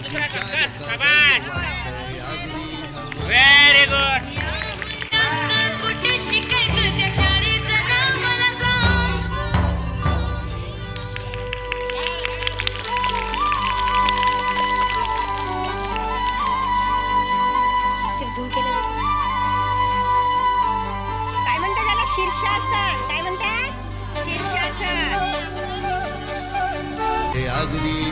दुसरा कर शाबाश व्हेरी गुड कुठे शिकायचं त्या शाळेचं नाव मला सांग. काय म्हणते त्याला शीर्षासन काय म्हणते शीर्षासन हे अगदी